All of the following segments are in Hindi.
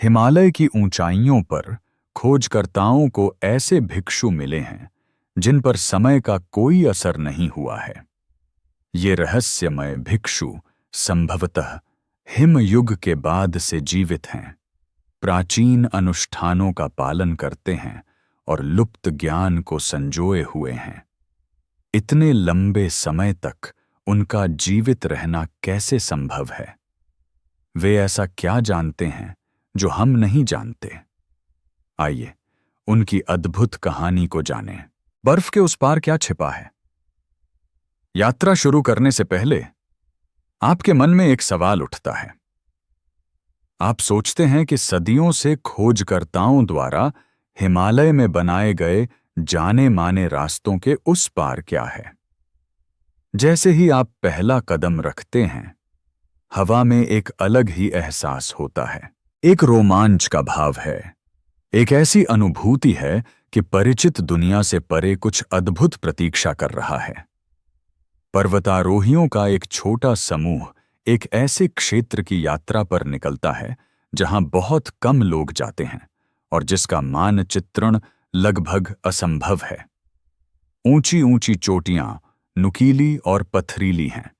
हिमालय की ऊंचाइयों पर खोजकर्ताओं को ऐसे भिक्षु मिले हैं जिन पर समय का कोई असर नहीं हुआ है। ये रहस्यमय भिक्षु संभवतः हिमयुग के बाद से जीवित हैं, प्राचीन अनुष्ठानों का पालन करते हैं और लुप्त ज्ञान को संजोए हुए हैं। इतने लंबे समय तक उनका जीवित रहना कैसे संभव है? वे ऐसा क्या जानते हैं जो हम नहीं जानते? आइए उनकी अद्भुत कहानी को जानें। बर्फ के उस पार क्या छिपा है? यात्रा शुरू करने से पहले आपके मन में एक सवाल उठता है। आप सोचते हैं कि सदियों से खोजकर्ताओं द्वारा हिमालय में बनाए गए जाने माने रास्तों के उस पार क्या है? जैसे ही आप पहला कदम रखते हैं, हवा में एक अलग ही एहसास होता है। एक रोमांच का भाव है, एक ऐसी अनुभूति है कि परिचित दुनिया से परे कुछ अद्भुत प्रतीक्षा कर रहा है। पर्वतारोहियों का एक छोटा समूह एक ऐसे क्षेत्र की यात्रा पर निकलता है जहां बहुत कम लोग जाते हैं और जिसका मानचित्रण लगभग असंभव है। ऊंची ऊंची चोटियां नुकीली और पथरीली हैं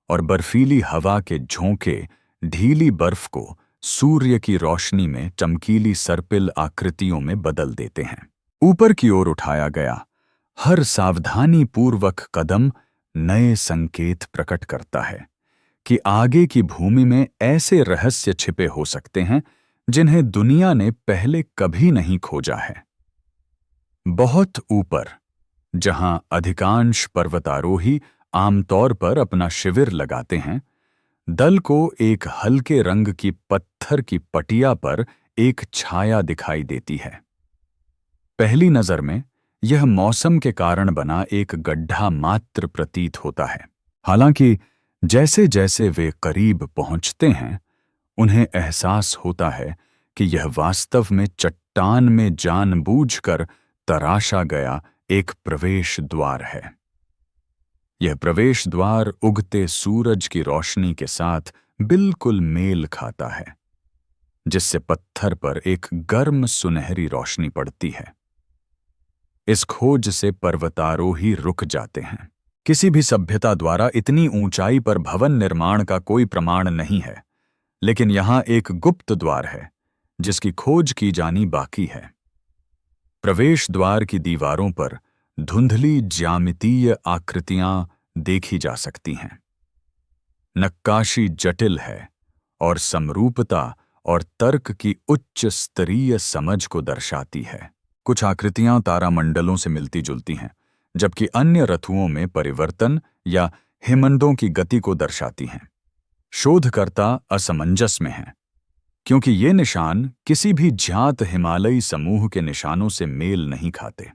और बर्फीली हवा के झोंके ढीली बर्फ को सूर्य की रोशनी में चमकीली सर्पिल आकृतियों में बदल देते हैं। ऊपर की ओर उठाया गया हर सावधानी पूर्वक कदम नए संकेत प्रकट करता है कि आगे की भूमि में ऐसे रहस्य छिपे हो सकते हैं जिन्हें दुनिया ने पहले कभी नहीं खोजा है। बहुत ऊपर, जहां अधिकांश पर्वतारोही आमतौर पर अपना शिविर लगाते हैं, दल को एक हल्के रंग की पत्थर की पटिया पर एक छाया दिखाई देती है। पहली नजर में यह मौसम के कारण बना एक गड्ढा मात्र प्रतीत होता है। हालांकि जैसे जैसे वे करीब पहुंचते हैं, उन्हें एहसास होता है कि यह वास्तव में चट्टान में जानबूझकर तराशा गया एक प्रवेश द्वार है। यह प्रवेश द्वार उगते सूरज की रोशनी के साथ बिल्कुल मेल खाता है, जिससे पत्थर पर एक गर्म सुनहरी रोशनी पड़ती है। इस खोज से पर्वतारोही रुक जाते हैं। किसी भी सभ्यता द्वारा इतनी ऊंचाई पर भवन निर्माण का कोई प्रमाण नहीं है, लेकिन यहां एक गुप्त द्वार है जिसकी खोज की जानी बाकी है। प्रवेश द्वार की दीवारों पर धुंधली ज्यामितीय आकृतियां देखी जा सकती हैं। नक्काशी जटिल है और समरूपता और तर्क की उच्च स्तरीय समझ को दर्शाती है। कुछ आकृतियां तारामंडलों से मिलती जुलती हैं, जबकि अन्य रथुओं में परिवर्तन या हिमनदों की गति को दर्शाती हैं। शोधकर्ता असमंजस में हैं, क्योंकि ये निशान किसी भी ज्ञात हिमालयी समूह के निशानों से मेल नहीं खाते।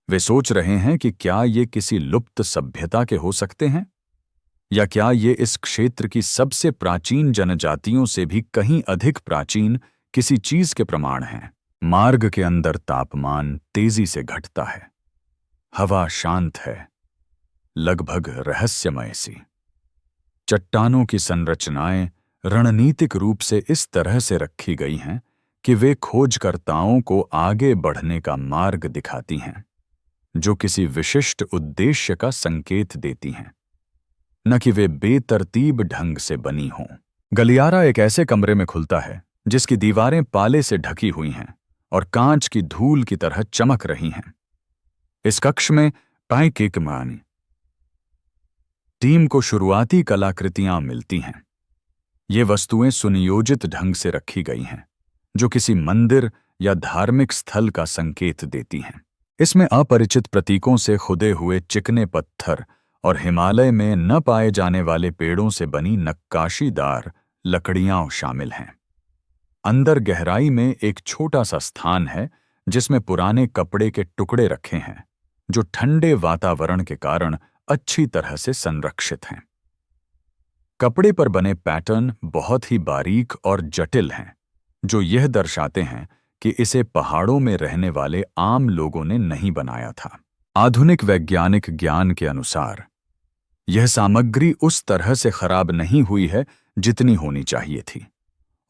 वे सोच रहे हैं कि क्या ये किसी लुप्त सभ्यता के हो सकते हैं, या क्या ये इस क्षेत्र की सबसे प्राचीन जनजातियों से भी कहीं अधिक प्राचीन किसी चीज के प्रमाण हैं। मार्ग के अंदर तापमान तेजी से घटता है। हवा शांत है, लगभग रहस्यमय सी। चट्टानों की संरचनाएं रणनीतिक रूप से इस तरह से रखी गई हैं कि वे खोजकर्ताओं को आगे बढ़ने का मार्ग दिखाती हैं, जो किसी विशिष्ट उद्देश्य का संकेत देती हैं, न कि वे बेतरतीब ढंग से बनी हों। गलियारा एक ऐसे कमरे में खुलता है जिसकी दीवारें पाले से ढकी हुई हैं और कांच की धूल की तरह चमक रही हैं। इस कक्ष में पाइकिकमानी टीम को शुरुआती कलाकृतियां मिलती हैं। ये वस्तुएं सुनियोजित ढंग से रखी गई हैं, जो किसी मंदिर या धार्मिक स्थल का संकेत देती हैं। इसमें अपरिचित प्रतीकों से खुदे हुए चिकने पत्थर और हिमालय में न पाए जाने वाले पेड़ों से बनी नक्काशीदार लकड़ियां शामिल हैं। अंदर गहराई में एक छोटा सा स्थान है जिसमें पुराने कपड़े के टुकड़े रखे हैं, जो ठंडे वातावरण के कारण अच्छी तरह से संरक्षित हैं। कपड़े पर बने पैटर्न बहुत ही बारीक और जटिल हैं, जो यह दर्शाते हैं कि इसे पहाड़ों में रहने वाले आम लोगों ने नहीं बनाया था। आधुनिक वैज्ञानिक ज्ञान के अनुसार यह सामग्री उस तरह से खराब नहीं हुई है जितनी होनी चाहिए थी,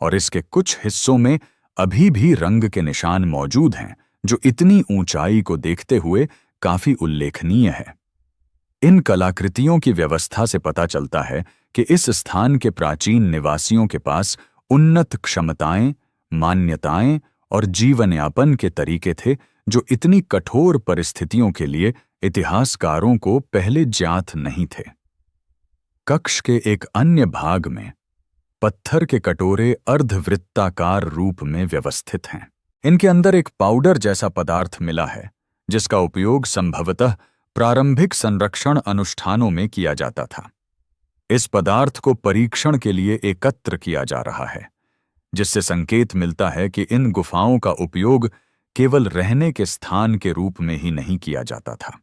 और इसके कुछ हिस्सों में अभी भी रंग के निशान मौजूद हैं, जो इतनी ऊंचाई को देखते हुए काफी उल्लेखनीय है। इन कलाकृतियों की व्यवस्था से पता चलता है कि इस स्थान के प्राचीन निवासियों के पास उन्नत क्षमताएं, मान्यताएं और जीवनयापन के तरीके थे, जो इतनी कठोर परिस्थितियों के लिए इतिहासकारों को पहले ज्ञात नहीं थे। कक्ष के एक अन्य भाग में पत्थर के कटोरे अर्धवृत्ताकार रूप में व्यवस्थित हैं। इनके अंदर एक पाउडर जैसा पदार्थ मिला है, जिसका उपयोग संभवतः प्रारंभिक संरक्षण अनुष्ठानों में किया जाता था। इस पदार्थ को परीक्षण के लिए एकत्र किया जा रहा है, जिससे संकेत मिलता है कि इन गुफाओं का उपयोग केवल रहने के स्थान के रूप में ही नहीं किया जाता था।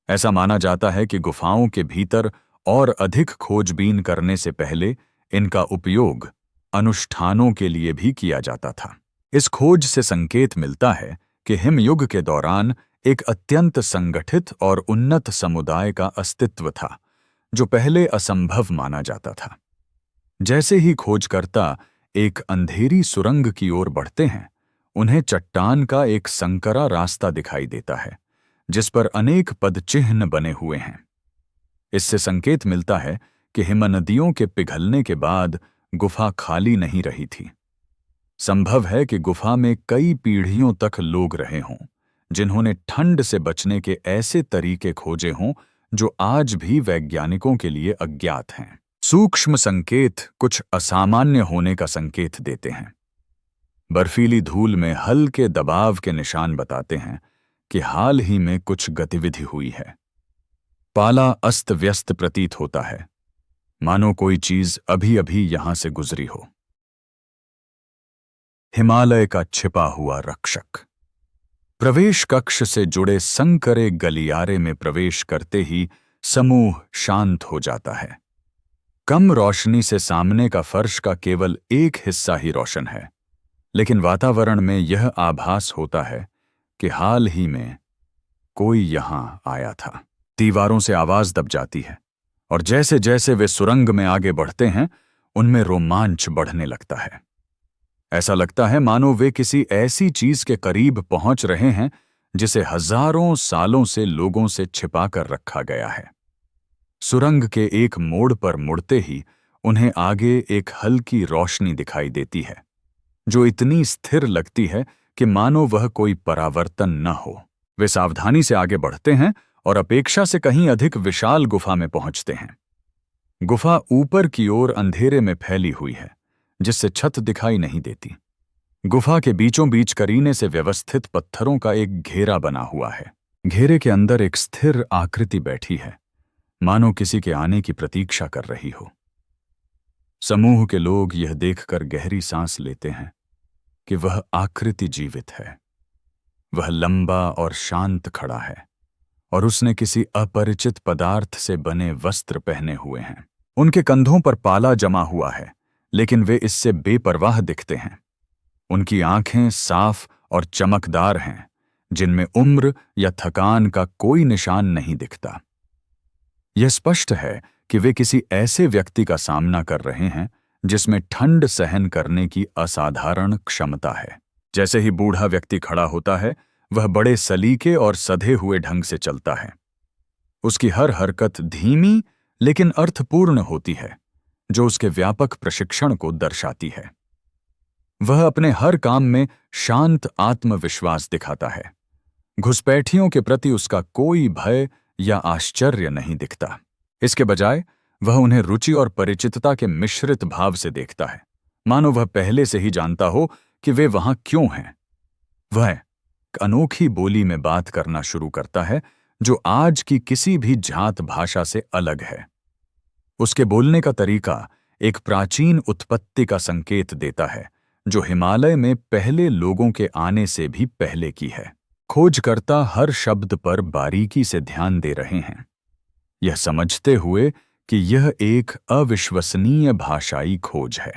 ऐसा माना जाता है कि गुफाओं के भीतर और अधिक खोजबीन करने से पहले इनका उपयोग अनुष्ठानों के लिए भी किया जाता था। इस खोज से संकेत मिलता है कि हिमयुग के दौरान एक अत्यंत संगठित और उन्नत समुदाय का अस्तित्व था, जो पहले असंभव माना जाता था। जैसे ही खोजकर्ता एक अंधेरी सुरंग की ओर बढ़ते हैं, उन्हें चट्टान का एक संकरा रास्ता दिखाई देता है, जिस पर अनेक पदचिह्न बने हुए हैं। इससे संकेत मिलता है कि हिमनदियों के पिघलने के बाद गुफा खाली नहीं रही थी। संभव है कि गुफा में कई पीढ़ियों तक लोग रहे हों, जिन्होंने ठंड से बचने के ऐसे तरीके खोजे हों जो आज भी वैज्ञानिकों के लिए अज्ञात हैं। सूक्ष्म संकेत कुछ असामान्य होने का संकेत देते हैं। बर्फीली धूल में हल्के दबाव के निशान बताते हैं कि हाल ही में कुछ गतिविधि हुई है। पाला अस्त व्यस्त प्रतीत होता है, मानो कोई चीज अभी अभी यहां से गुजरी हो। हिमालय का छिपा हुआ रक्षक। प्रवेश कक्ष से जुड़े संकरे गलियारे में प्रवेश करते ही समूह शांत हो जाता है। कम रोशनी से सामने का फर्श का केवल एक हिस्सा ही रोशन है, लेकिन वातावरण में यह आभास होता है कि हाल ही में कोई यहां आया था। दीवारों से आवाज दब जाती है, और जैसे जैसे वे सुरंग में आगे बढ़ते हैं, उनमें रोमांच बढ़ने लगता है। ऐसा लगता है मानो वे किसी ऐसी चीज के करीब पहुंच रहे हैं जिसे हजारों सालों से लोगों से छिपा कर रखा गया है। सुरंग के एक मोड़ पर मुड़ते ही उन्हें आगे एक हल्की रोशनी दिखाई देती है, जो इतनी स्थिर लगती है कि मानो वह कोई परावर्तन न हो। वे सावधानी से आगे बढ़ते हैं और अपेक्षा से कहीं अधिक विशाल गुफा में पहुंचते हैं। गुफा ऊपर की ओर अंधेरे में फैली हुई है, जिससे छत दिखाई नहीं देती। गुफा के बीचों बीच करीने से व्यवस्थित पत्थरों का एक घेरा बना हुआ है। घेरे के अंदर एक स्थिर आकृति बैठी है, मानो किसी के आने की प्रतीक्षा कर रही हो। समूह के लोग यह देखकर गहरी सांस लेते हैं कि वह आकृति जीवित है। वह लंबा और शांत खड़ा है, और उसने किसी अपरिचित पदार्थ से बने वस्त्र पहने हुए हैं। उनके कंधों पर पाला जमा हुआ है, लेकिन वे इससे बेपरवाह दिखते हैं। उनकी आंखें साफ और चमकदार हैं, जिनमें उम्र या थकान का कोई निशान नहीं दिखता। यह स्पष्ट है कि वे किसी ऐसे व्यक्ति का सामना कर रहे हैं जिसमें ठंड सहन करने की असाधारण क्षमता है। जैसे ही बूढ़ा व्यक्ति खड़ा होता है, वह बड़े सलीके और सधे हुए ढंग से चलता है। उसकी हर हरकत धीमी लेकिन अर्थपूर्ण होती है, जो उसके व्यापक प्रशिक्षण को दर्शाती है। वह अपने हर काम में शांत आत्मविश्वास दिखाता है। घुसपैठियों के प्रति उसका कोई भय या आश्चर्य नहीं दिखता। इसके बजाय वह उन्हें रुचि और परिचितता के मिश्रित भाव से देखता है, मानो वह पहले से ही जानता हो कि वे वहां क्यों हैं। वह एक अनोखी बोली में बात करना शुरू करता है, जो आज की किसी भी जात भाषा से अलग है। उसके बोलने का तरीका एक प्राचीन उत्पत्ति का संकेत देता है, जो हिमालय में पहले लोगों के आने से भी पहले की है। खोजकर्ता हर शब्द पर बारीकी से ध्यान दे रहे हैं, यह समझते हुए कि यह एक अविश्वसनीय भाषाई खोज है।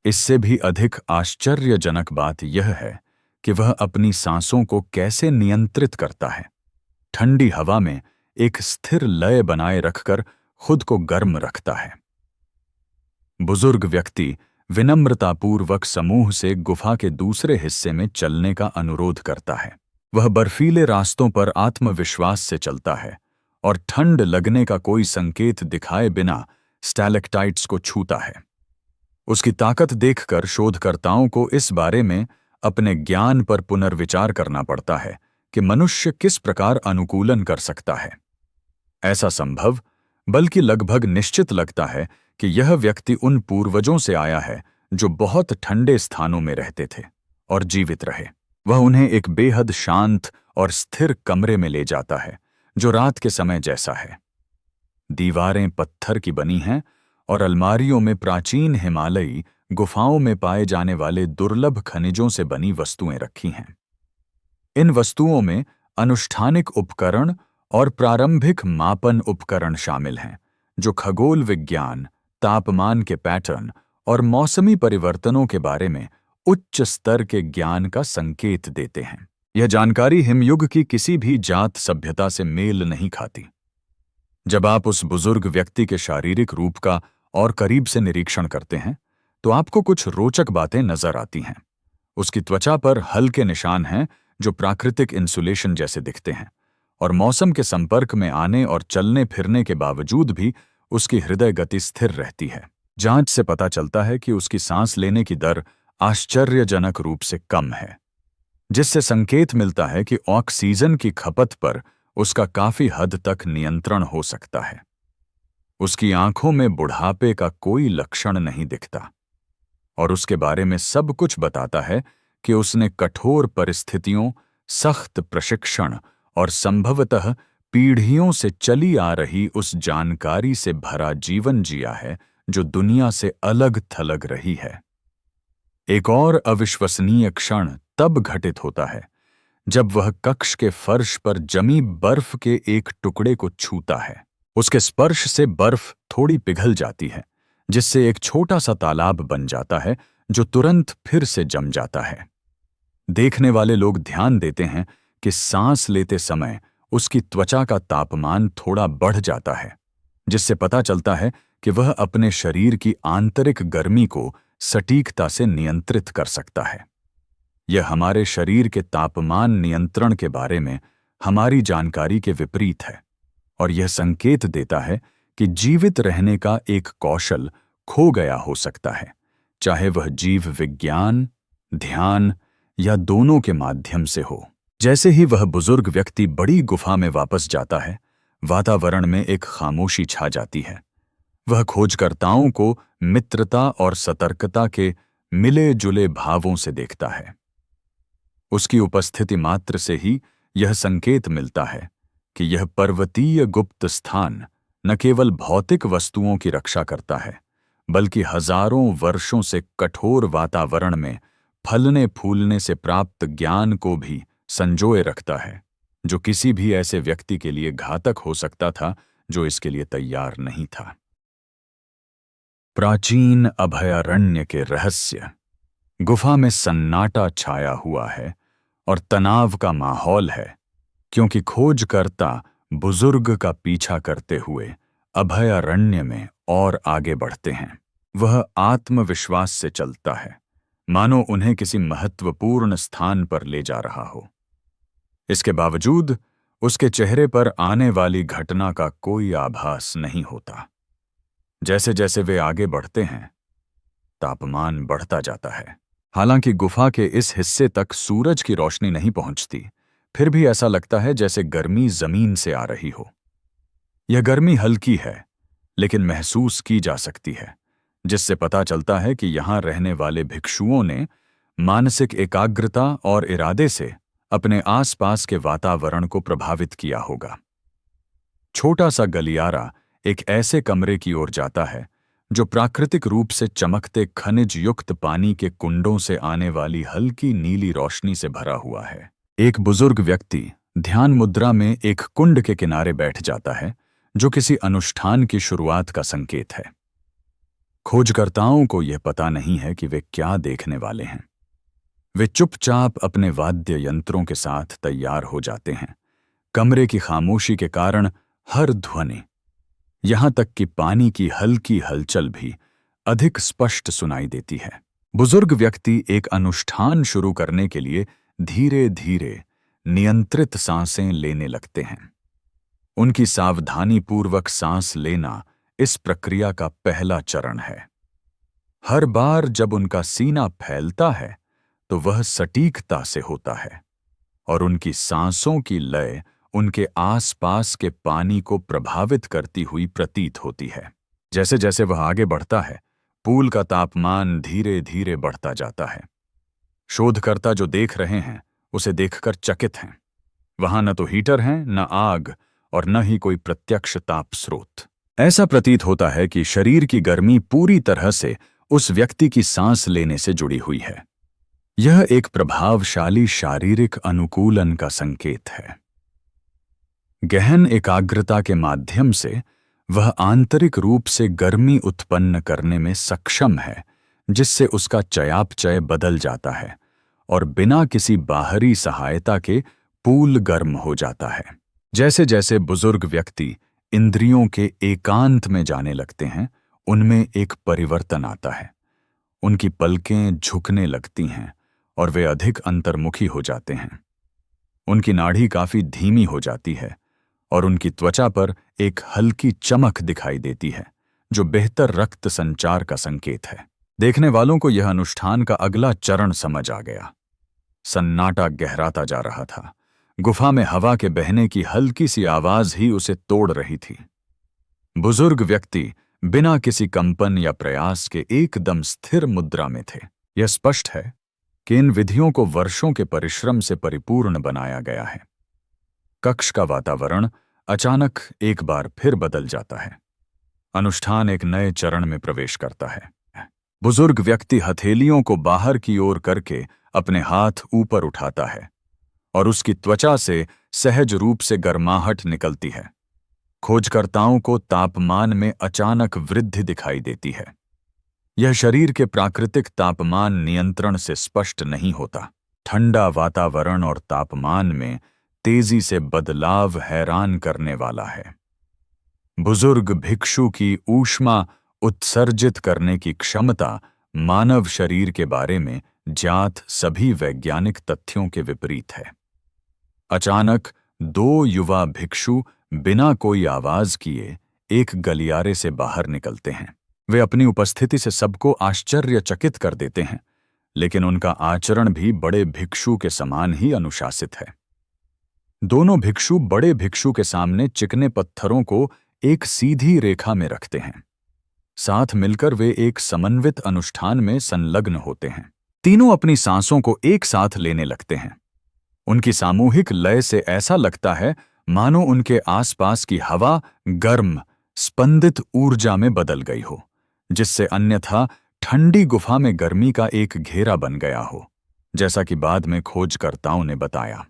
इससे भी अधिक आश्चर्यजनक बात यह है कि वह अपनी सांसों को कैसे नियंत्रित करता है। ठंडी हवा में एक स्थिर लय बनाए रखकर खुद को गर्म रखता है। बुजुर्ग व्यक्ति विनम्रतापूर्वक समूह से गुफा के दूसरे हिस्से में चलने का अनुरोध करता है। वह बर्फीले रास्तों पर आत्मविश्वास से चलता है और ठंड लगने का कोई संकेत दिखाए बिना स्टैलेक्टाइट्स को छूता है। उसकी ताकत देखकर शोधकर्ताओं को इस बारे में अपने ज्ञान पर पुनर्विचार करना पड़ता है कि मनुष्य किस प्रकार अनुकूलन कर सकता है। ऐसा संभव, बल्कि लगभग निश्चित लगता है कि यह व्यक्ति उन पूर्वजों से आया है जो बहुत ठंडे स्थानों में रहते थे और जीवित रहे। वह उन्हें एक बेहद शांत और स्थिर कमरे में ले जाता है जो रात के समय जैसा है। दीवारें पत्थर की बनी हैं और अलमारियों में प्राचीन हिमालयी गुफाओं में पाए जाने वाले दुर्लभ खनिजों से बनी वस्तुएं रखी हैं। इन वस्तुओं में अनुष्ठानिक उपकरण और प्रारंभिक मापन उपकरण शामिल हैं जो खगोल विज्ञान, तापमान के पैटर्न और मौसमी परिवर्तनों के बारे में उच्च स्तर के ज्ञान का संकेत देते हैं। यह जानकारी हिमयुग की किसी भी जात सभ्यता से मेल नहीं खाती। जब आप उस बुजुर्ग व्यक्ति के शारीरिक रूप का और करीब से निरीक्षण करते हैं तो आपको कुछ रोचक बातें नजर आती हैं। उसकी त्वचा पर हल्के निशान हैं जो प्राकृतिक इंसुलेशन जैसे दिखते हैं, और मौसम के संपर्क में आने और चलने फिरने के बावजूद भी उसकी हृदय गति स्थिर रहती है। जांच से पता चलता है कि उसकी सांस लेने की दर आश्चर्यजनक रूप से कम है, जिससे संकेत मिलता है कि ऑक्सीजन की खपत पर उसका काफी हद तक नियंत्रण हो सकता है। उसकी आंखों में बुढ़ापे का कोई लक्षण नहीं दिखता और उसके बारे में सब कुछ बताता है कि उसने कठोर परिस्थितियों, सख्त प्रशिक्षण और संभवतः पीढ़ियों से चली आ रही उस जानकारी से भरा जीवन जिया है जो दुनिया से अलग थलग रही है। एक और अविश्वसनीय क्षण तब घटित होता है जब वह कक्ष के फर्श पर जमी बर्फ के एक टुकड़े को छूता है। उसके स्पर्श से बर्फ थोड़ी पिघल जाती है, जिससे एक छोटा सा तालाब बन जाता है जो तुरंत फिर से जम जाता है। देखने वाले लोग ध्यान देते हैं कि सांस लेते समय उसकी त्वचा का तापमान थोड़ा बढ़ जाता है, जिससे पता चलता है कि वह अपने शरीर की आंतरिक गर्मी को सटीकता से नियंत्रित कर सकता है। यह हमारे शरीर के तापमान नियंत्रण के बारे में हमारी जानकारी के विपरीत है और यह संकेत देता है कि जीवित रहने का एक कौशल खो गया हो सकता है, चाहे वह जीव विज्ञान, ध्यान या दोनों के माध्यम से हो। जैसे ही वह बुजुर्ग व्यक्ति बड़ी गुफा में वापस जाता है, वातावरण में एक खामोशी छा जाती है। वह खोजकर्ताओं को मित्रता और सतर्कता के मिले जुले भावों से देखता है। उसकी उपस्थिति मात्र से ही यह संकेत मिलता है कि यह पर्वतीय गुप्त स्थान न केवल भौतिक वस्तुओं की रक्षा करता है, बल्कि हजारों वर्षों से कठोर वातावरण में फलने फूलने से प्राप्त ज्ञान को भी संजोए रखता है, जो किसी भी ऐसे व्यक्ति के लिए घातक हो सकता था जो इसके लिए तैयार नहीं था। प्राचीन अभयारण्य के रहस्य। गुफा में सन्नाटा छाया हुआ है और तनाव का माहौल है, क्योंकि खोजकर्ता बुजुर्ग का पीछा करते हुए अभयारण्य में और आगे बढ़ते हैं। वह आत्मविश्वास से चलता है, मानो उन्हें किसी महत्वपूर्ण स्थान पर ले जा रहा हो। इसके बावजूद उसके चेहरे पर आने वाली घटना का कोई आभास नहीं होता। जैसे जैसे वे आगे बढ़ते हैं, तापमान बढ़ता जाता है। हालांकि गुफा के इस हिस्से तक सूरज की रोशनी नहीं पहुंचती, फिर भी ऐसा लगता है जैसे गर्मी जमीन से आ रही हो। यह गर्मी हल्की है, लेकिन महसूस की जा सकती है, जिससे पता चलता है कि यहां रहने वाले भिक्षुओं ने मानसिक एकाग्रता और इरादे से अपने आसपास के वातावरण को प्रभावित किया होगा। छोटा सा गलियारा एक ऐसे कमरे की ओर जाता है जो प्राकृतिक रूप से चमकते खनिज युक्त पानी के कुंडों से आने वाली हल्की नीली रोशनी से भरा हुआ है। एक बुजुर्ग व्यक्ति ध्यान मुद्रा में एक कुंड के किनारे बैठ जाता है, जो किसी अनुष्ठान की शुरुआत का संकेत है। खोजकर्ताओं को यह पता नहीं है कि वे क्या देखने वाले हैं। वे चुपचाप अपने वाद्य यंत्रों के साथ तैयार हो जाते हैं। कमरे की खामोशी के कारण हर ध्वनि, यहां तक कि पानी की हल्की हलचल भी अधिक स्पष्ट सुनाई देती है। बुजुर्ग व्यक्ति एक अनुष्ठान शुरू करने के लिए धीरे धीरे नियंत्रित सांसें लेने लगते हैं। उनकी सावधानीपूर्वक सांस लेना इस प्रक्रिया का पहला चरण है। हर बार जब उनका सीना फैलता है तो वह सटीकता से होता है और उनकी सांसों की लय उनके आसपास के पानी को प्रभावित करती हुई प्रतीत होती है। जैसे जैसे वह आगे बढ़ता है, पूल का तापमान धीरे धीरे बढ़ता जाता है। शोधकर्ता जो देख रहे हैं उसे देखकर चकित हैं। वहां न तो हीटर हैं, न आग और न ही कोई प्रत्यक्ष ताप स्रोत। ऐसा प्रतीत होता है कि शरीर की गर्मी पूरी तरह से उस व्यक्ति की सांस लेने से जुड़ी हुई है। यह एक प्रभावशाली शारीरिक अनुकूलन का संकेत है। गहन एकाग्रता के माध्यम से वह आंतरिक रूप से गर्मी उत्पन्न करने में सक्षम है, जिससे उसका चयापचय बदल जाता है और बिना किसी बाहरी सहायता के पूल गर्म हो जाता है। जैसे जैसे बुजुर्ग व्यक्ति इंद्रियों के एकांत में जाने लगते हैं, उनमें एक परिवर्तन आता है। उनकी पलकें झुकने लगती हैं और वे अधिक अंतर्मुखी हो जाते हैं। उनकी नाड़ी काफी धीमी हो जाती है और उनकी त्वचा पर एक हल्की चमक दिखाई देती है, जो बेहतर रक्त संचार का संकेत है। देखने वालों को यह अनुष्ठान का अगला चरण समझ आ गया। सन्नाटा गहराता जा रहा था। गुफा में हवा के बहने की हल्की सी आवाज ही उसे तोड़ रही थी। बुजुर्ग व्यक्ति बिना किसी कंपन या प्रयास के एकदम स्थिर मुद्रा में थे। यह स्पष्ट है कि इन विधियों को वर्षों के परिश्रम से परिपूर्ण बनाया गया है। कक्ष का वातावरण अचानक एक बार फिर बदल जाता है। अनुष्ठान एक नए चरण में प्रवेश करता है। बुजुर्ग व्यक्ति हथेलियों को बाहर की ओर करके अपने हाथ ऊपर उठाता है और उसकी त्वचा से सहज रूप से गर्माहट निकलती है। खोजकर्ताओं को तापमान में अचानक वृद्धि दिखाई देती है। यह शरीर के प्राकृतिक तापमान नियंत्रण से स्पष्ट नहीं होता। ठंडा वातावरण और तापमान में तेजी से बदलाव हैरान करने वाला है। बुजुर्ग भिक्षु की ऊष्मा उत्सर्जित करने की क्षमता मानव शरीर के बारे में ज्ञात सभी वैज्ञानिक तथ्यों के विपरीत है। अचानक दो युवा भिक्षु बिना कोई आवाज किए एक गलियारे से बाहर निकलते हैं। वे अपनी उपस्थिति से सबको आश्चर्यचकित कर देते हैं, लेकिन उनका आचरण भी बड़े भिक्षु के समान ही अनुशासित है। दोनों भिक्षु बड़े भिक्षु के सामने चिकने पत्थरों को एक सीधी रेखा में रखते हैं। साथ मिलकर वे एक समन्वित अनुष्ठान में संलग्न होते हैं। तीनों अपनी सांसों को एक साथ लेने लगते हैं। उनकी सामूहिक लय से ऐसा लगता है मानो उनके आसपास की हवा गर्म, स्पंदित ऊर्जा में बदल गई हो, जिससे अन्यथा ठंडी गुफा में गर्मी का एक घेरा बन गया हो, जैसा कि बाद में खोजकर्ताओं ने बताया।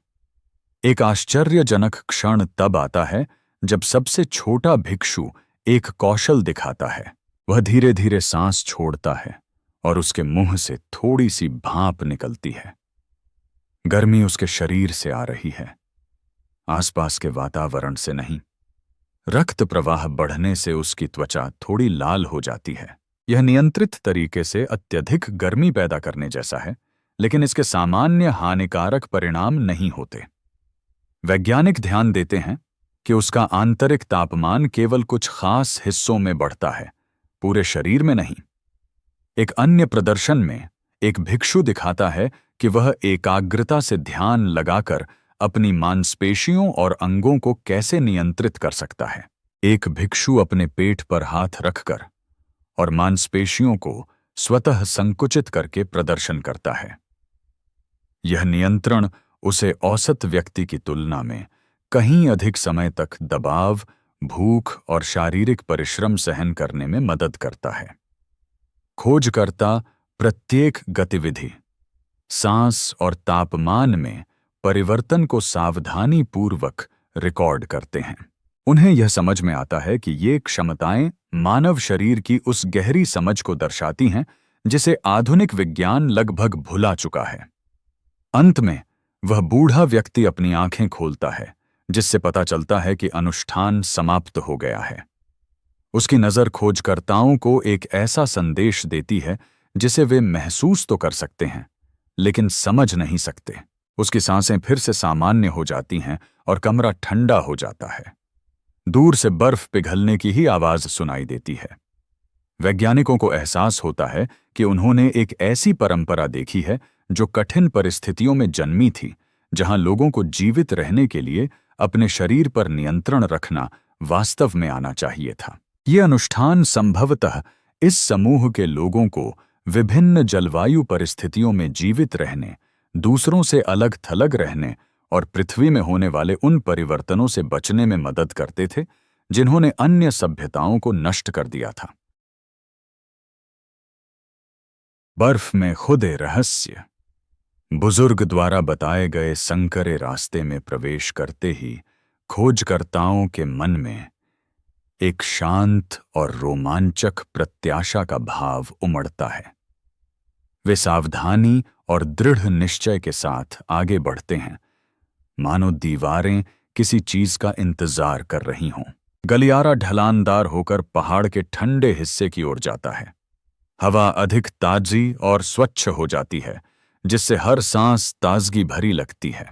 एक आश्चर्यजनक क्षण तब आता है जब सबसे छोटा भिक्षु एक कौशल दिखाता है। वह धीरे धीरे सांस छोड़ता है और उसके मुंह से थोड़ी सी भाप निकलती है। गर्मी उसके शरीर से आ रही है, आसपास के वातावरण से नहीं। रक्त प्रवाह बढ़ने से उसकी त्वचा थोड़ी लाल हो जाती है। यह नियंत्रित तरीके से अत्यधिक गर्मी पैदा करने जैसा है, लेकिन इसके सामान्य हानिकारक परिणाम नहीं होते। वैज्ञानिक ध्यान देते हैं कि उसका आंतरिक तापमान केवल कुछ खास हिस्सों में बढ़ता है, पूरे शरीर में नहीं। एक अन्य प्रदर्शन में एक भिक्षु दिखाता है कि वह एकाग्रता से ध्यान लगाकर अपनी मांसपेशियों और अंगों को कैसे नियंत्रित कर सकता है। एक भिक्षु अपने पेट पर हाथ रखकर और मांसपेशियों को स्वतः संकुचित करके प्रदर्शन करता है। यह नियंत्रण उसे औसत व्यक्ति की तुलना में कहीं अधिक समय तक दबाव, भूख और शारीरिक परिश्रम सहन करने में मदद करता है। खोजकर्ता प्रत्येक गतिविधि, सांस और तापमान में परिवर्तन को सावधानीपूर्वक रिकॉर्ड करते हैं। उन्हें यह समझ में आता है कि ये क्षमताएं मानव शरीर की उस गहरी समझ को दर्शाती हैं जिसे आधुनिक विज्ञान लगभग भुला चुका है। अंत में वह बूढ़ा व्यक्ति अपनी आंखें खोलता है, जिससे पता चलता है कि अनुष्ठान समाप्त हो गया है। उसकी नज़र खोजकर्ताओं को एक ऐसा संदेश देती है जिसे वे महसूस तो कर सकते हैं लेकिन समझ नहीं सकते। उसकी सांसें फिर से सामान्य हो जाती हैं और कमरा ठंडा हो जाता है। दूर से बर्फ पिघलने की ही आवाज सुनाई देती है। वैज्ञानिकों को एहसास होता है कि उन्होंने एक ऐसी परंपरा देखी है जो कठिन परिस्थितियों में जन्मी थी, जहां लोगों को जीवित रहने के लिए अपने शरीर पर नियंत्रण रखना वास्तव में आना चाहिए था। ये अनुष्ठान संभवतः इस समूह के लोगों को विभिन्न जलवायु परिस्थितियों में जीवित रहने, दूसरों से अलग थलग रहने और पृथ्वी में होने वाले उन परिवर्तनों से बचने में मदद करते थे जिन्होंने अन्य सभ्यताओं को नष्ट कर दिया था। बर्फ में खुदे रहस्य। बुजुर्ग द्वारा बताए गए संकरे रास्ते में प्रवेश करते ही खोजकर्ताओं के मन में एक शांत और रोमांचक प्रत्याशा का भाव उमड़ता है। वे सावधानी और दृढ़ निश्चय के साथ आगे बढ़ते हैं, मानो दीवारें किसी चीज का इंतजार कर रही हों। गलियारा ढलानदार होकर पहाड़ के ठंडे हिस्से की ओर जाता है। हवा अधिक ताजी और स्वच्छ हो जाती है, जिससे हर सांस ताजगी भरी लगती है।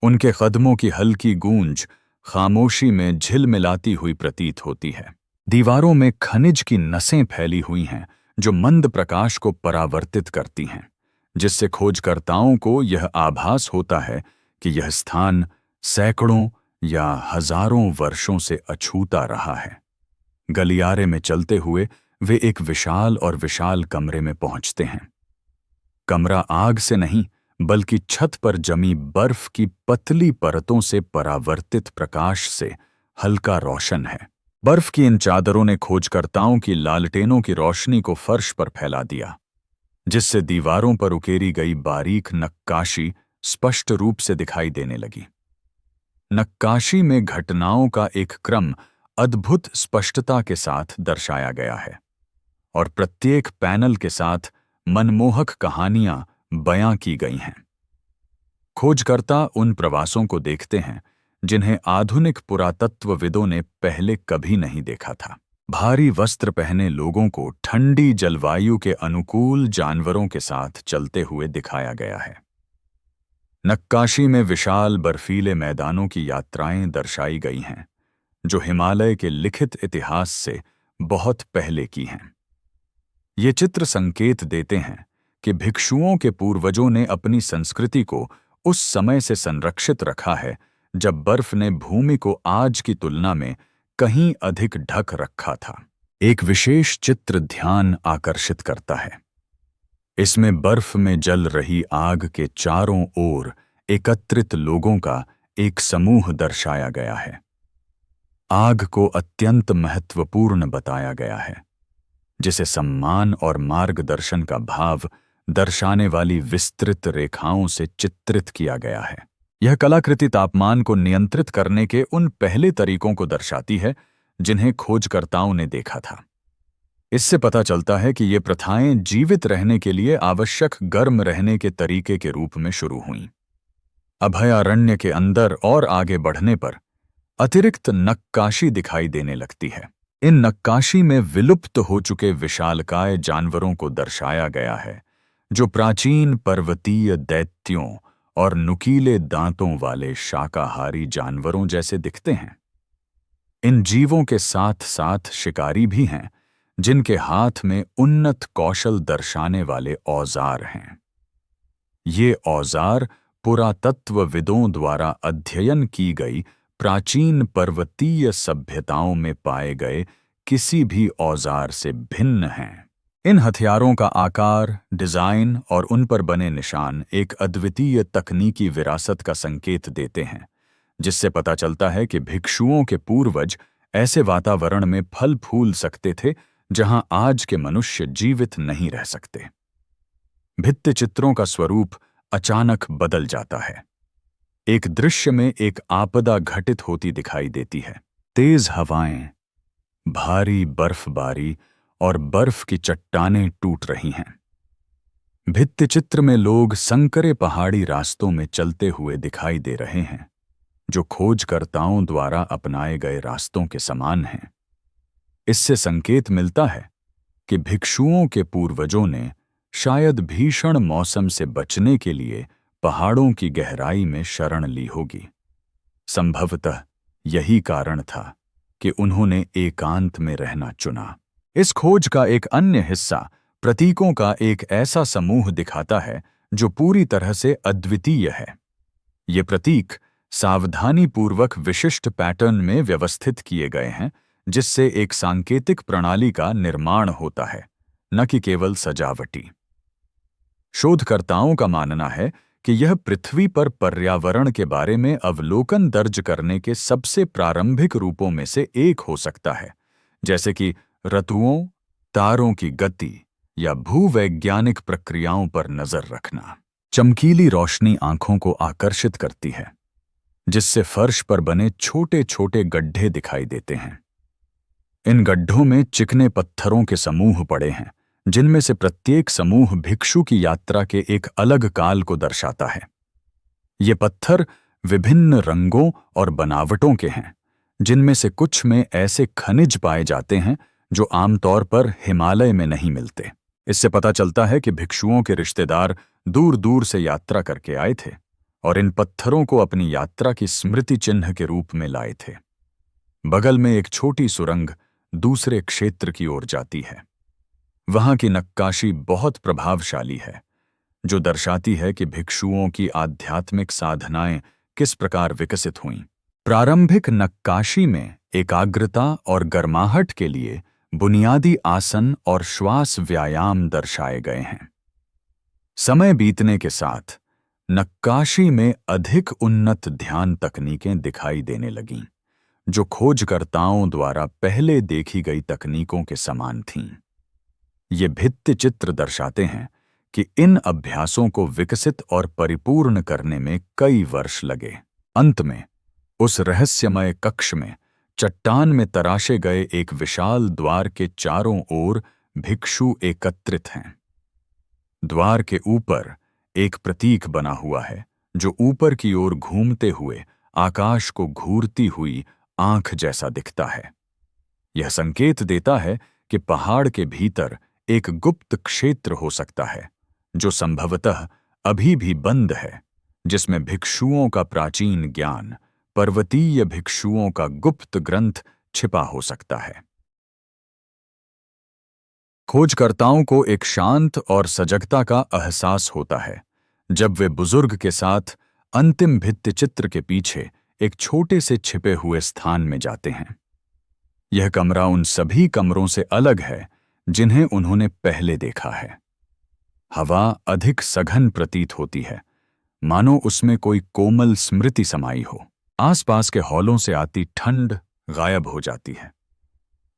उनके कदमों की हल्की गूंज खामोशी में झिलमिलाती हुई प्रतीत होती है। दीवारों में खनिज की नसें फैली हुई हैं जो मंद प्रकाश को परावर्तित करती हैं, जिससे खोजकर्ताओं को यह आभास होता है कि यह स्थान सैकड़ों या हजारों वर्षों से अछूता रहा है। गलियारे में चलते हुए वे एक विशाल और विशाल कमरे में पहुंचते हैं। कमरा आग से नहीं बल्कि छत पर जमी बर्फ की पतली परतों से परावर्तित प्रकाश से हल्का रोशन है। बर्फ की इन चादरों ने खोजकर्ताओं की लालटेनों की रोशनी को फर्श पर फैला दिया, जिससे दीवारों पर उकेरी गई बारीक नक्काशी स्पष्ट रूप से दिखाई देने लगी। नक्काशी में घटनाओं का एक क्रम अद्भुत स्पष्टता के साथ दर्शाया गया है और प्रत्येक पैनल के साथ मनमोहक कहानियां बयां की गई हैं। खोजकर्ता उन प्रवासों को देखते हैं जिन्हें आधुनिक पुरातत्वविदों ने पहले कभी नहीं देखा था। भारी वस्त्र पहने लोगों को ठंडी जलवायु के अनुकूल जानवरों के साथ चलते हुए दिखाया गया है। नक्काशी में विशाल बर्फीले मैदानों की यात्राएं दर्शाई गई हैं, जो हिमालय के लिखित इतिहास से बहुत पहले की हैं। ये चित्र संकेत देते हैं कि भिक्षुओं के पूर्वजों ने अपनी संस्कृति को उस समय से संरक्षित रखा है जब बर्फ ने भूमि को आज की तुलना में कहीं अधिक ढक रखा था। एक विशेष चित्र ध्यान आकर्षित करता है। इसमें बर्फ में जल रही आग के चारों ओर एकत्रित लोगों का एक समूह दर्शाया गया है। आग को अत्यंत महत्वपूर्ण बताया गया है, जिसे सम्मान और मार्गदर्शन का भाव दर्शाने वाली विस्तृत रेखाओं से चित्रित किया गया है। यह कलाकृति तापमान को नियंत्रित करने के उन पहले तरीकों को दर्शाती है जिन्हें खोजकर्ताओं ने देखा था। इससे पता चलता है कि ये प्रथाएं जीवित रहने के लिए आवश्यक गर्म रहने के तरीके के रूप में शुरू हुईं। अभयारण्य के अंदर और आगे बढ़ने पर अतिरिक्त नक्काशी दिखाई देने लगती है। इन नक्काशी में विलुप्त हो चुके विशालकाय जानवरों को दर्शाया गया है, जो प्राचीन पर्वतीय दैत्यों और नुकीले दांतों वाले शाकाहारी जानवरों जैसे दिखते हैं। इन जीवों के साथ साथ शिकारी भी हैं, जिनके हाथ में उन्नत कौशल दर्शाने वाले औजार हैं। ये औजार पुरातत्वविदों द्वारा अध्ययन की गई प्राचीन पर्वतीय सभ्यताओं में पाए गए किसी भी औजार से भिन्न हैं। इन हथियारों का आकार, डिजाइन और उन पर बने निशान एक अद्वितीय तकनीकी विरासत का संकेत देते हैं, जिससे पता चलता है कि भिक्षुओं के पूर्वज ऐसे वातावरण में फल फूल सकते थे जहां आज के मनुष्य जीवित नहीं रह सकते। भित्तिचित्रों का स्वरूप अचानक बदल जाता है। एक दृश्य में एक आपदा घटित होती दिखाई देती है। तेज हवाएं, भारी बर्फबारी और बर्फ की चट्टानें टूट रही हैं। भित्तिचित्र में लोग संकरे पहाड़ी रास्तों में चलते हुए दिखाई दे रहे हैं, जो खोजकर्ताओं द्वारा अपनाए गए रास्तों के समान हैं। इससे संकेत मिलता है कि भिक्षुओं के पूर्वजों ने शायद भीषण मौसम से बचने के लिए पहाड़ों की गहराई में शरण ली होगी। संभवतः यही कारण था कि उन्होंने एकांत में रहना चुना। इस खोज का एक अन्य हिस्सा प्रतीकों का एक ऐसा समूह दिखाता है जो पूरी तरह से अद्वितीय है। ये प्रतीक सावधानीपूर्वक विशिष्ट पैटर्न में व्यवस्थित किए गए हैं, जिससे एक सांकेतिक प्रणाली का निर्माण होता है, न कि केवल सजावटी। शोधकर्ताओं का मानना है कि यह पृथ्वी पर पर्यावरण के बारे में अवलोकन दर्ज करने के सबसे प्रारंभिक रूपों में से एक हो सकता है, जैसे कि ऋतुओं, तारों की गति या भूवैज्ञानिक प्रक्रियाओं पर नजर रखना। चमकीली रोशनी आंखों को आकर्षित करती है, जिससे फर्श पर बने छोटे छोटे गड्ढे दिखाई देते हैं। इन गड्ढों में चिकने पत्थरों के समूह पड़े हैं, जिनमें से प्रत्येक समूह भिक्षु की यात्रा के एक अलग काल को दर्शाता है। ये पत्थर विभिन्न रंगों और बनावटों के हैं, जिनमें से कुछ में ऐसे खनिज पाए जाते हैं जो आमतौर पर हिमालय में नहीं मिलते। इससे पता चलता है कि भिक्षुओं के रिश्तेदार दूर दूर से यात्रा करके आए थे और इन पत्थरों को अपनी यात्रा की स्मृति चिन्ह के रूप में लाए थे। बगल में एक छोटी सुरंग दूसरे क्षेत्र की ओर जाती है। वहां की नक्काशी बहुत प्रभावशाली है, जो दर्शाती है कि भिक्षुओं की आध्यात्मिक साधनाएं किस प्रकार विकसित हुईं। प्रारंभिक नक्काशी में एकाग्रता और गर्माहट के लिए बुनियादी आसन और श्वास व्यायाम दर्शाए गए हैं। समय बीतने के साथ नक्काशी में अधिक उन्नत ध्यान तकनीकें दिखाई देने लगीं, जो खोजकर्ताओं द्वारा पहले देखी गई तकनीकों के समान थीं। ये भित्ति चित्र दर्शाते हैं कि इन अभ्यासों को विकसित और परिपूर्ण करने में कई वर्ष लगे। अंत में उस रहस्यमय कक्ष में चट्टान में तराशे गए एक विशाल द्वार के चारों ओर भिक्षु एकत्रित हैं। द्वार के ऊपर एक प्रतीक बना हुआ है, जो ऊपर की ओर घूमते हुए आकाश को घूरती हुई आंख जैसा दिखता है। यह संकेत देता है कि पहाड़ के भीतर एक गुप्त क्षेत्र हो सकता है, जो संभवतः अभी भी बंद है, जिसमें भिक्षुओं का प्राचीन ज्ञान, पर्वतीय भिक्षुओं का गुप्त ग्रंथ छिपा हो सकता है। खोजकर्ताओं को एक शांत और सजगता का एहसास होता है जब वे बुजुर्ग के साथ अंतिम भित्तिचित्र के पीछे एक छोटे से छिपे हुए स्थान में जाते हैं। यह कमरा उन सभी कमरों से अलग है जिन्हें उन्होंने पहले देखा है। हवा अधिक सघन प्रतीत होती है, मानो उसमें कोई कोमल स्मृति समाई हो। आसपास के हॉलों से आती ठंड गायब हो जाती है।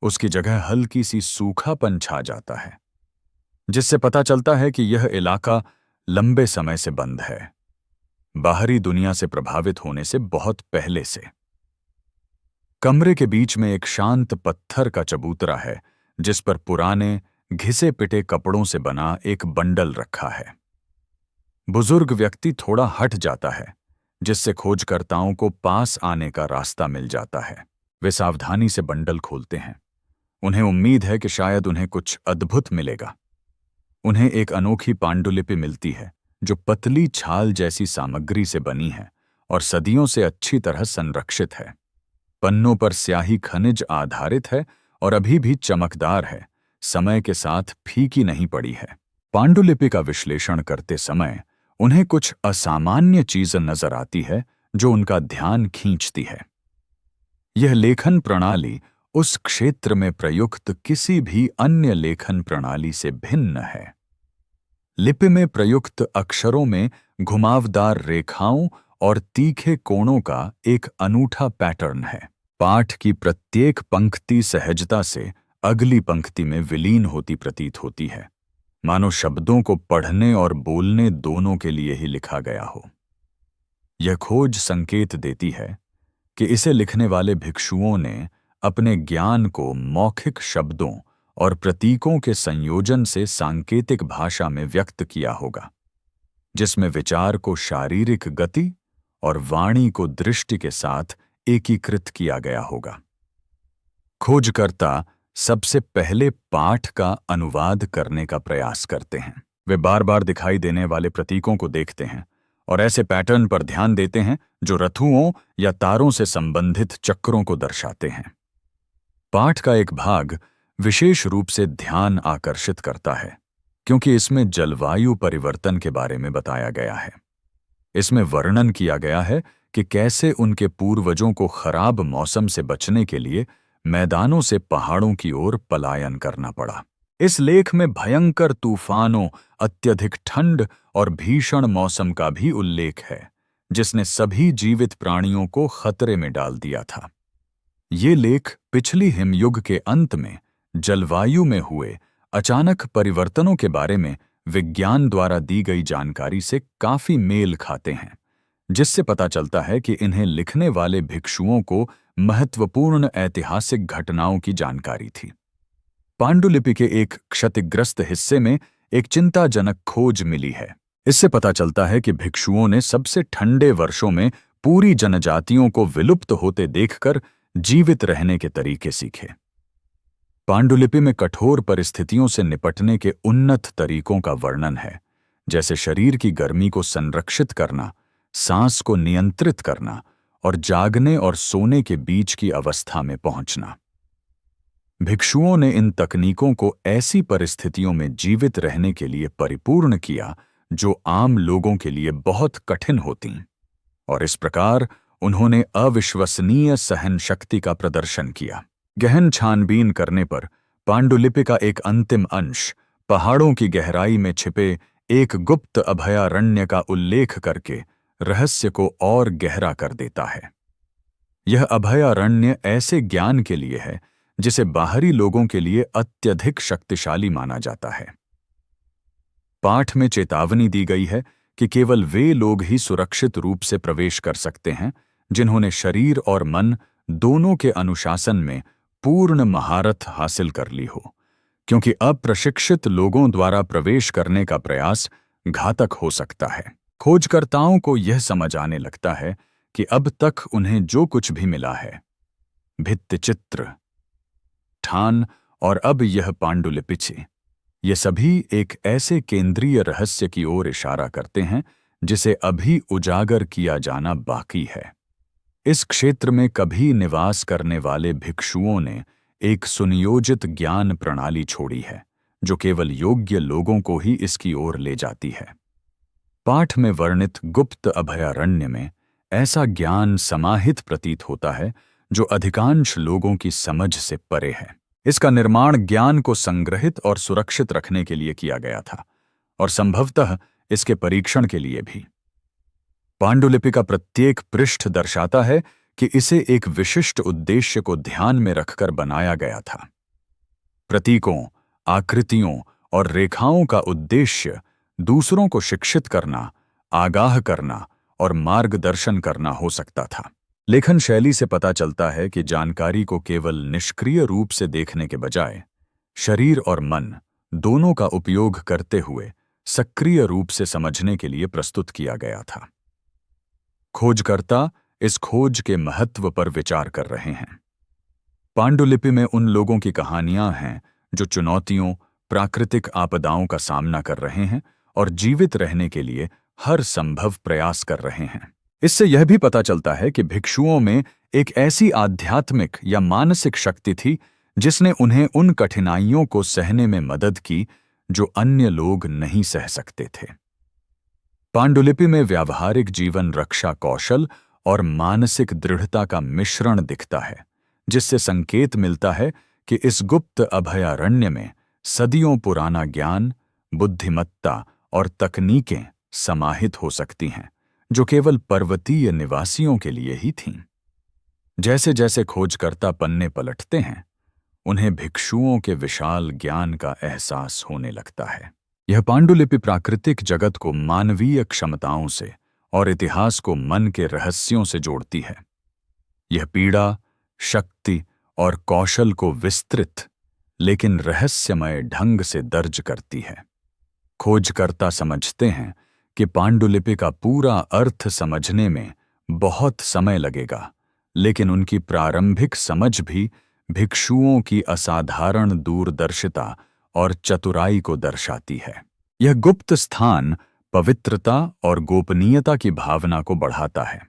उसकी जगह हल्की सी सूखापन छा जाता है, जिससे पता चलता है कि यह इलाका लंबे समय से बंद है, बाहरी दुनिया से प्रभावित होने से बहुत पहले से। कमरे के बीच में एक शांत पत्थर का चबूतरा है, जिस पर पुराने घिसे पिटे कपड़ों से बना एक बंडल रखा है। बुजुर्ग व्यक्ति थोड़ा हट जाता है, जिससे खोजकर्ताओं को पास आने का रास्ता मिल जाता है। वे सावधानी से बंडल खोलते हैं। उन्हें उम्मीद है कि शायद उन्हें कुछ अद्भुत मिलेगा। उन्हें एक अनोखी पांडुलिपि मिलती है, जो पतली छाल जैसी सामग्री से बनी है और सदियों से अच्छी तरह संरक्षित है। पन्नों पर स्याही खनिज आधारित है और अभी भी चमकदार है, समय के साथ फीकी नहीं पड़ी है। पांडुलिपि का विश्लेषण करते समय उन्हें कुछ असामान्य चीज नजर आती है जो उनका ध्यान खींचती है। यह लेखन प्रणाली उस क्षेत्र में प्रयुक्त किसी भी अन्य लेखन प्रणाली से भिन्न है। लिपि में प्रयुक्त अक्षरों में घुमावदार रेखाओं और तीखे कोणों का एक अनूठा पैटर्न है। पाठ की प्रत्येक पंक्ति सहजता से अगली पंक्ति में विलीन होती प्रतीत होती है, मानो शब्दों को पढ़ने और बोलने दोनों के लिए ही लिखा गया हो। यह खोज संकेत देती है कि इसे लिखने वाले भिक्षुओं ने अपने ज्ञान को मौखिक शब्दों और प्रतीकों के संयोजन से सांकेतिक भाषा में व्यक्त किया होगा, जिसमें विचार को शारीरिक गति और वाणी को दृष्टि के साथ एकीकृत किया गया होगा। खोजकर्ता सबसे पहले पाठ का अनुवाद करने का प्रयास करते हैं। वे बार बार दिखाई देने वाले प्रतीकों को देखते हैं और ऐसे पैटर्न पर ध्यान देते हैं जो रथुओं या तारों से संबंधित चक्रों को दर्शाते हैं। पाठ का एक भाग विशेष रूप से ध्यान आकर्षित करता है क्योंकि इसमें जलवायु परिवर्तन के बारे में बताया गया है। इसमें वर्णन किया गया है कि कैसे उनके पूर्वजों को खराब मौसम से बचने के लिए मैदानों से पहाड़ों की ओर पलायन करना पड़ा। इस लेख में भयंकर तूफानों, अत्यधिक ठंड और भीषण मौसम का भी उल्लेख है, जिसने सभी जीवित प्राणियों को खतरे में डाल दिया था। ये लेख पिछली हिमयुग के अंत में जलवायु में हुए अचानक परिवर्तनों के बारे में विज्ञान द्वारा दी गई जानकारी से काफी मेल खाते हैं, जिससे पता चलता है कि इन्हें लिखने वाले भिक्षुओं को महत्वपूर्ण ऐतिहासिक घटनाओं की जानकारी थी। पांडुलिपि के एक क्षतिग्रस्त हिस्से में एक चिंताजनक खोज मिली है। इससे पता चलता है कि भिक्षुओं ने सबसे ठंडे वर्षों में पूरी जनजातियों को विलुप्त होते देखकर जीवित रहने के तरीके सीखे। पांडुलिपि में कठोर परिस्थितियों से निपटने के उन्नत तरीकों का वर्णन है, जैसे शरीर की गर्मी को संरक्षित करना, सांस को नियंत्रित करना और जागने और सोने के बीच की अवस्था में पहुंचना। भिक्षुओं ने इन तकनीकों को ऐसी परिस्थितियों में जीवित रहने के लिए परिपूर्ण किया जो आम लोगों के लिए बहुत कठिन होतीं, और इस प्रकार उन्होंने अविश्वसनीय सहन शक्ति का प्रदर्शन किया। गहन छानबीन करने पर पांडुलिपि का एक अंतिम अंश पहाड़ों की गहराई में छिपे एक गुप्त अभयारण्य का उल्लेख करके रहस्य को और गहरा कर देता है। यह अभयारण्य ऐसे ज्ञान के लिए है जिसे बाहरी लोगों के लिए अत्यधिक शक्तिशाली माना जाता है। पाठ में चेतावनी दी गई है कि केवल वे लोग ही सुरक्षित रूप से प्रवेश कर सकते हैं जिन्होंने शरीर और मन दोनों के अनुशासन में पूर्ण महारत हासिल कर ली हो, क्योंकि अप्रशिक्षित लोगों द्वारा प्रवेश करने का प्रयास घातक हो सकता है। खोजकर्ताओं को यह समझ आने लगता है कि अब तक उन्हें जो कुछ भी मिला है, भित्तिचित्र, ठान और अब यह पांडुलिपि, ये सभी एक ऐसे केंद्रीय रहस्य की ओर इशारा करते हैं जिसे अभी उजागर किया जाना बाकी है। इस क्षेत्र में कभी निवास करने वाले भिक्षुओं ने एक सुनियोजित ज्ञान प्रणाली छोड़ी है जो केवल योग्य लोगों को ही इसकी ओर ले जाती है। पाठ में वर्णित गुप्त अभयारण्य में ऐसा ज्ञान समाहित प्रतीत होता है जो अधिकांश लोगों की समझ से परे है। इसका निर्माण ज्ञान को संग्रहित और सुरक्षित रखने के लिए किया गया था और संभवतः इसके परीक्षण के लिए भी। पांडुलिपि का प्रत्येक पृष्ठ दर्शाता है कि इसे एक विशिष्ट उद्देश्य को ध्यान में रखकर बनाया गया था। प्रतीकों, आकृतियों और रेखाओं का उद्देश्य दूसरों को शिक्षित करना, आगाह करना और मार्गदर्शन करना हो सकता था। लेखन शैली से पता चलता है कि जानकारी को केवल निष्क्रिय रूप से देखने के बजाय शरीर और मन दोनों का उपयोग करते हुए सक्रिय रूप से समझने के लिए प्रस्तुत किया गया था। खोजकर्ता इस खोज के महत्व पर विचार कर रहे हैं। पांडुलिपि में उन लोगों की कहानियां हैं जो चुनौतियों, प्राकृतिक आपदाओं का सामना कर रहे हैं और जीवित रहने के लिए हर संभव प्रयास कर रहे हैं। इससे यह भी पता चलता है कि भिक्षुओं में एक ऐसी आध्यात्मिक या मानसिक शक्ति थी जिसने उन्हें उन कठिनाइयों को सहने में मदद की जो अन्य लोग नहीं सह सकते थे। पांडुलिपि में व्यावहारिक जीवन रक्षा कौशल और मानसिक दृढ़ता का मिश्रण दिखता है, जिससे संकेत मिलता है कि इस गुप्त अभयारण्य में सदियों पुराना ज्ञान, बुद्धिमत्ता और तकनीकें समाहित हो सकती हैं जो केवल पर्वतीय निवासियों के लिए ही थीं। जैसे जैसे खोजकर्ता पन्ने पलटते हैं, उन्हें भिक्षुओं के विशाल ज्ञान का एहसास होने लगता है। यह पांडुलिपि प्राकृतिक जगत को मानवीय क्षमताओं से और इतिहास को मन के रहस्यों से जोड़ती है। यह पीड़ा, शक्ति और कौशल को विस्तृत लेकिन रहस्यमय ढंग से दर्ज करती है। खोजकर्ता समझते हैं कि पांडुलिपि का पूरा अर्थ समझने में बहुत समय लगेगा, लेकिन उनकी प्रारंभिक समझ भी भिक्षुओं की असाधारण दूरदर्शिता और चतुराई को दर्शाती है। यह गुप्त स्थान पवित्रता और गोपनीयता की भावना को बढ़ाता है।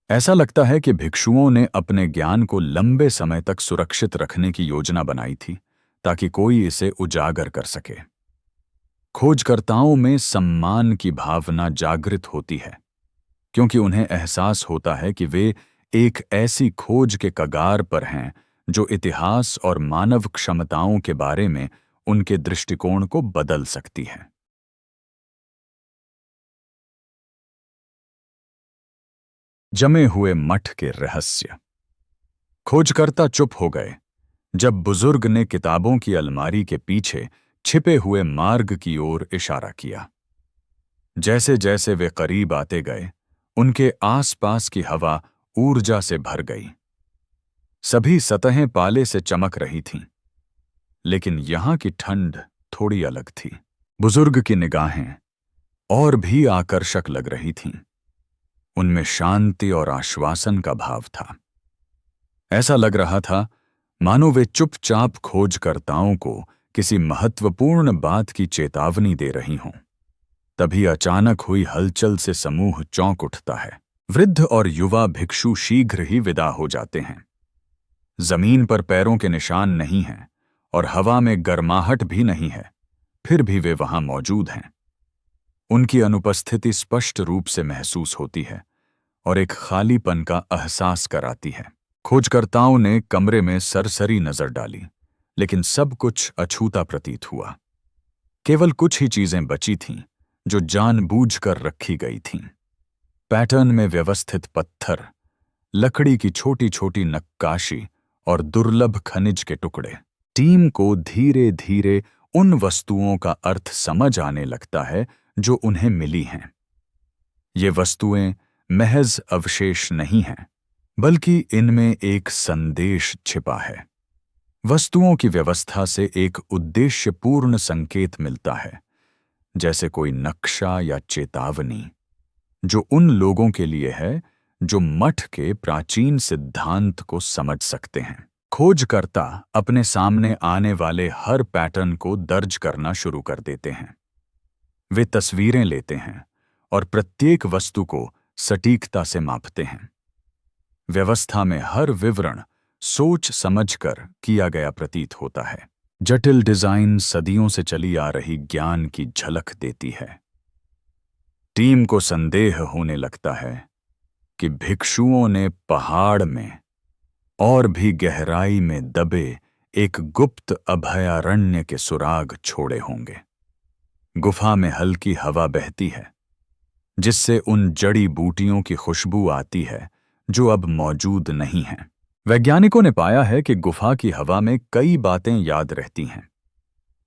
ऐसा लगता है कि भिक्षुओं ने अपने ज्ञान को लंबे समय तक सुरक्षित रखने की योजना बनाई थी, ताकि कोई इसे उजागर कर सके। खोजकर्ताओं में सम्मान की भावना जागृत होती है, क्योंकि उन्हें एहसास होता है कि वे एक ऐसी खोज के कगार पर हैं जो इतिहास और मानव क्षमताओं के बारे में उनके दृष्टिकोण को बदल सकती है। जमे हुए मठ के रहस्य। खोजकर्ता चुप हो गए जब बुजुर्ग ने किताबों की अलमारी के पीछे छिपे हुए मार्ग की ओर इशारा किया। जैसे जैसे वे करीब आते गए, उनके आसपास की हवा ऊर्जा से भर गई। सभी सतहें पाले से चमक रही थीं, लेकिन यहां की ठंड थोड़ी अलग थी। बुजुर्ग की निगाहें और भी आकर्षक लग रही थीं। उनमें शांति और आश्वासन का भाव था। ऐसा लग रहा था मानो वे चुपचाप खोजकर्ताओं को किसी महत्वपूर्ण बात की चेतावनी दे रही हों। तभी अचानक हुई हलचल से समूह चौंक उठता है। वृद्ध और युवा भिक्षु शीघ्र ही विदा हो जाते हैं। जमीन पर पैरों के निशान नहीं हैं और हवा में गर्माहट भी नहीं है, फिर भी वे वहां मौजूद हैं। उनकी अनुपस्थिति स्पष्ट रूप से महसूस होती है और एक खालीपन का एहसास कराती है। खोजकर्ताओं ने कमरे में सरसरी नजर डाली, लेकिन सब कुछ अछूता प्रतीत हुआ। केवल कुछ ही चीजें बची थीं जो जानबूझकर रखी गई थीं। पैटर्न में व्यवस्थित पत्थर, लकड़ी की छोटी छोटी नक्काशी और दुर्लभ खनिज के टुकड़े। टीम को धीरे धीरे उन वस्तुओं का अर्थ समझ आने लगता है जो उन्हें मिली हैं। ये वस्तुएं महज अवशेष नहीं हैं, बल्कि इनमें एक संदेश छिपा है। वस्तुओं की व्यवस्था से एक उद्देश्यपूर्ण संकेत मिलता है, जैसे कोई नक्शा या चेतावनी, जो उन लोगों के लिए है जो मठ के प्राचीन सिद्धांत को समझ सकते हैं। खोजकर्ता अपने सामने आने वाले हर पैटर्न को दर्ज करना शुरू कर देते हैं। वे तस्वीरें लेते हैं और प्रत्येक वस्तु को सटीकता से मापते हैं। व्यवस्था में हर विवरण सोच समझकर किया गया प्रतीत होता है। जटिल डिजाइन सदियों से चली आ रही ज्ञान की झलक देती है। टीम को संदेह होने लगता है कि भिक्षुओं ने पहाड़ में और भी गहराई में दबे एक गुप्त अभयारण्य के सुराग छोड़े होंगे। गुफा में हल्की हवा बहती है, जिससे उन जड़ी बूटियों की खुशबू आती है जो अब मौजूद नहीं हैं। वैज्ञानिकों ने पाया है कि गुफा की हवा में कई बातें याद रहती हैं।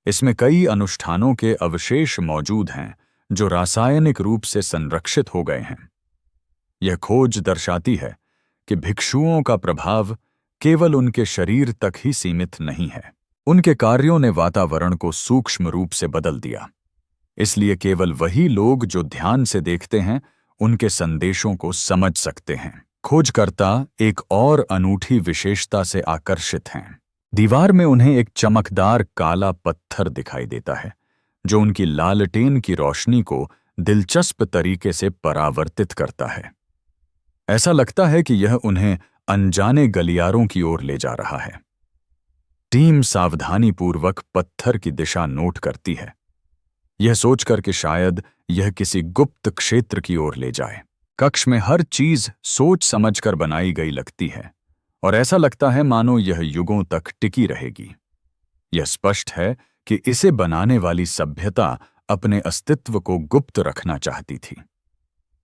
इसमें कई अनुष्ठानों के अवशेष मौजूद हैं जो रासायनिक रूप से संरक्षित हो गए हैं। यह खोज दर्शाती है कि भिक्षुओं का प्रभाव केवल उनके शरीर तक ही सीमित नहीं है। उनके कार्यों ने वातावरण को सूक्ष्म रूप से बदल दिया। इसलिए केवल वही लोग जो ध्यान से देखते हैं उनके संदेशों को समझ सकते हैं। खोजकर्ता एक और अनूठी विशेषता से आकर्षित हैं। दीवार में उन्हें एक चमकदार काला पत्थर दिखाई देता है, जो उनकी लालटेन की रोशनी को दिलचस्प तरीके से परावर्तित करता है। ऐसा लगता है कि यह उन्हें अनजाने गलियारों की ओर ले जा रहा है। टीम सावधानीपूर्वक पत्थर की दिशा नोट करती है, यह सोचकर कि शायद यह किसी गुप्त क्षेत्र की ओर ले जाए। कक्ष में हर चीज सोच समझकर बनाई गई लगती है और ऐसा लगता है मानो यह युगों तक टिकी रहेगी। यह स्पष्ट है कि इसे बनाने वाली सभ्यता अपने अस्तित्व को गुप्त रखना चाहती थी।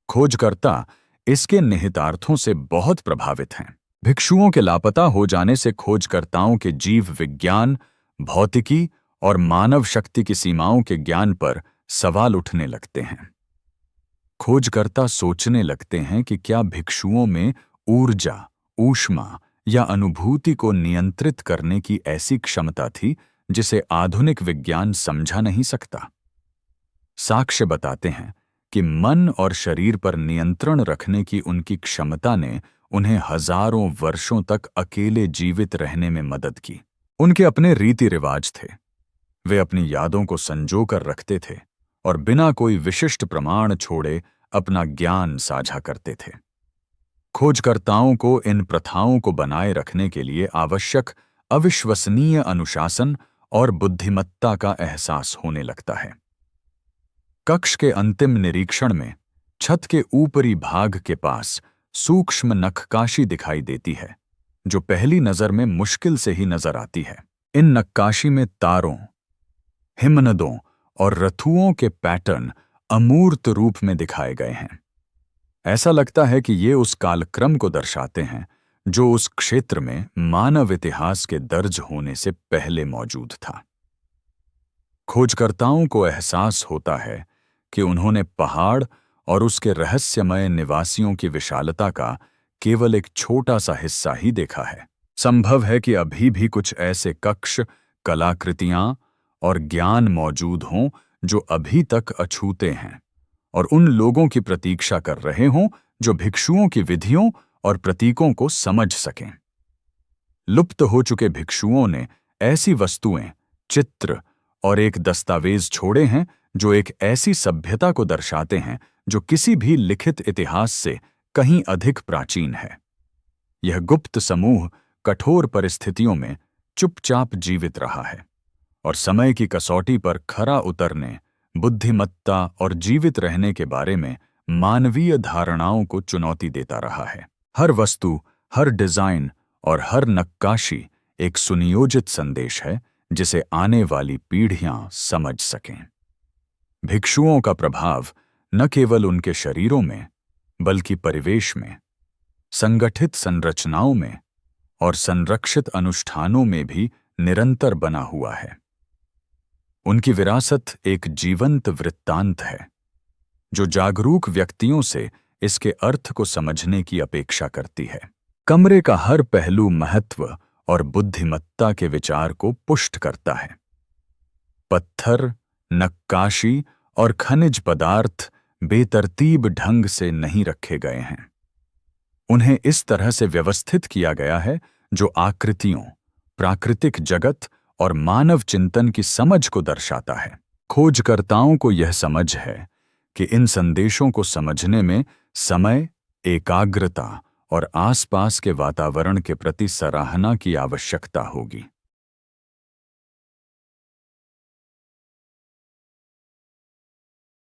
खोजकर्ता इसके निहितार्थों से बहुत प्रभावित हैं। भिक्षुओं के लापता हो जाने से खोजकर्ताओं के जीव विज्ञान, भौतिकी और मानव शक्ति की सीमाओं के ज्ञान पर सवाल उठने लगते हैं। खोजकर्ता सोचने लगते हैं कि क्या भिक्षुओं में ऊर्जा, ऊष्मा या अनुभूति को नियंत्रित करने की ऐसी क्षमता थी जिसे आधुनिक विज्ञान समझा नहीं सकता। साक्ष्य बताते हैं कि मन और शरीर पर नियंत्रण रखने की उनकी क्षमता ने उन्हें हजारों वर्षों तक अकेले जीवित रहने में मदद की। उनके अपने रीति रिवाज थे। वे अपनी यादों को संजो कर रखते थे और बिना कोई विशिष्ट प्रमाण छोड़े अपना ज्ञान साझा करते थे। खोजकर्ताओं को इन प्रथाओं को बनाए रखने के लिए आवश्यक अविश्वसनीय अनुशासन और बुद्धिमत्ता का एहसास होने लगता है। कक्ष के अंतिम निरीक्षण में छत के ऊपरी भाग के पास सूक्ष्म नक्काशी दिखाई देती है, जो पहली नजर में मुश्किल से ही नजर आती है। इन नक्काशी में तारों, हिमनदों और रथुओं के पैटर्न अमूर्त रूप में दिखाए गए हैं। ऐसा लगता है कि ये उस कालक्रम को दर्शाते हैं जो उस क्षेत्र में मानव इतिहास के दर्ज होने से पहले मौजूद था। खोजकर्ताओं को एहसास होता है कि उन्होंने पहाड़ और उसके रहस्यमय निवासियों की विशालता का केवल एक छोटा सा हिस्सा ही देखा है। संभव है कि अभी भी कुछ ऐसे कक्ष, कलाकृतियां और ज्ञान मौजूद हों जो अभी तक अछूते हैं और उन लोगों की प्रतीक्षा कर रहे हों जो भिक्षुओं की विधियों और प्रतीकों को समझ सकें। लुप्त हो चुके भिक्षुओं ने ऐसी वस्तुएं, चित्र और एक दस्तावेज छोड़े हैं जो एक ऐसी सभ्यता को दर्शाते हैं जो किसी भी लिखित इतिहास से कहीं अधिक प्राचीन है। यह गुप्त समूह कठोर परिस्थितियों में चुपचाप जीवित रहा है और समय की कसौटी पर खरा उतरने, बुद्धिमत्ता और जीवित रहने के बारे में मानवीय धारणाओं को चुनौती देता रहा है। हर वस्तु, हर डिजाइन और हर नक्काशी एक सुनियोजित संदेश है जिसे आने वाली पीढ़ियां समझ सकें। भिक्षुओं का प्रभाव न केवल उनके शरीरों में, बल्कि परिवेश में, संगठित संरचनाओं में और संरक्षित अनुष्ठानों में भी निरंतर बना हुआ है। उनकी विरासत एक जीवंत वृत्तांत है जो जागरूक व्यक्तियों से इसके अर्थ को समझने की अपेक्षा करती है। कमरे का हर पहलू महत्व और बुद्धिमत्ता के विचार को पुष्ट करता है। पत्थर, नक्काशी और खनिज पदार्थ बेतरतीब ढंग से नहीं रखे गए हैं। उन्हें इस तरह से व्यवस्थित किया गया है जो आकृतियों, प्राकृतिक जगत और मानव चिंतन की समझ को दर्शाता है। खोजकर्ताओं को यह समझ है कि इन संदेशों को समझने में समय, एकाग्रता और आसपास के वातावरण के प्रति सराहना की आवश्यकता होगी।